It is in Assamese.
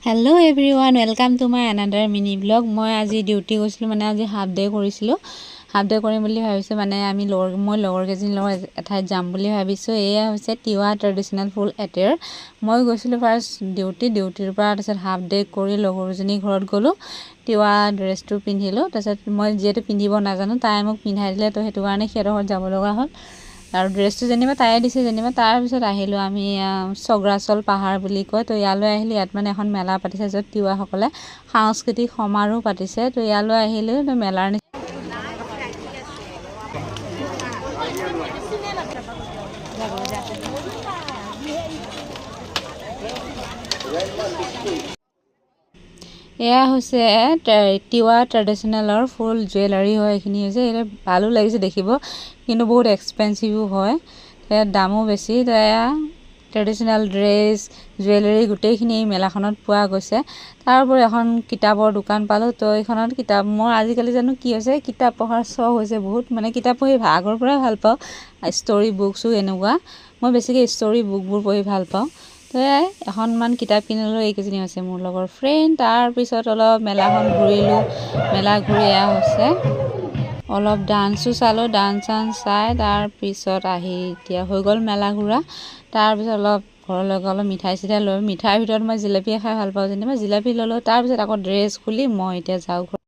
Hello everyone welcome to my another mini blog. मैं आज डिউটি গৈছিলোঁ মানে আজি হাফ ডে কৰিছিলোঁ। হাফ ডে কৰিম বুলি ভাবিছোঁ মানে আমি মই লগৰ কেইজনীৰ লগত এঠাইত যাম বুলি ভাবিছোঁ। এয়া হৈছে তিৱা ট্ৰেডিশ্যনেল ফুল এটেৰ। মই গৈছিলোঁ ফাৰ্ষ্ট ডিউটিৰ পৰা তাৰপিছত হাফ ডে কৰি লগৰজনীৰ ঘৰত গ'লোঁ। তিৱা ড্ৰেছটো পিন্ধিলোঁ। তাৰপিছত মই যিহেতু পিন্ধিব নাজানো তাই মোক পিন্ধাই দিলে, তো সেইটো কাৰণে সিহঁতৰ ঘৰত যাব লগা হ'ল। আৰু ড্ৰেছটো যেনিবা তাইয়ে দিছে যেনিবা। তাৰপিছত আহিলোঁ আমি চগ্ৰাচল পাহাৰ বুলি কয়, তো ইয়ালৈ আহিলোঁ। ইয়াত মানে এখন মেলা পাতিছে য'ত তিৱাসকলে সাংস্কৃতিক সমাৰোহ পাতিছে, তো ইয়ালৈ আহিলোঁ। তো মেলাৰ এয়া হৈছে তিৱা ট্ৰেডিশ্যনেলৰ ফুল জুৱেলাৰী হয়। এইখিনি হৈছে এইটো ভালো লাগিছে দেখিব, কিন্তু বহুত এক্সপেঞ্চিভো হয়, ইয়াত দামো বেছি। তো এয়া ট্ৰেডিশ্যনেল ড্ৰেছ জুৱেলাৰী গোটেইখিনি এই মেলাখনত পোৱা গৈছে। তাৰোপৰি এখন কিতাপৰ দোকান পালোঁ। তো এইখনত কিতাপ, মই আজিকালি জানো কি হৈছে, কিতাপ পঢ়াৰ চখ হৈছে বহুত, মানে কিতাপ পঢ়ি আগৰ পৰাই ভাল পাওঁ। ষ্টৰী বুকছো এনেকুৱা, মই বেছিকৈ ষ্টৰী বুকবোৰ পঢ়ি ভাল পাওঁ। তো এখনমান কিতাপ কিনিলোঁ। এইকেইজনী হৈছে মোৰ লগৰ ফ্ৰেণ্ড। তাৰপিছত অলপ মেলাখন ঘূৰিলোঁ। মেলা ঘূৰি এয়া হৈছে অলপ ডান্সো চালোঁ। ডান্স চান্স চাই তাৰপিছত আহি এতিয়া হৈ গ'ল মেলা ঘূৰা। তাৰপিছত অলপ ঘৰলৈ গৈ অলপ মিঠাই চিঠাই লৈ, মিঠাইৰ ভিতৰত মই জিলাপিয়ে খাই ভাল পাওঁ যেনিবা, জিলাপি ল'লোঁ। তাৰপিছত আকৌ ড্ৰেছ খুলি মই এতিয়া যাওঁ ঘৰত।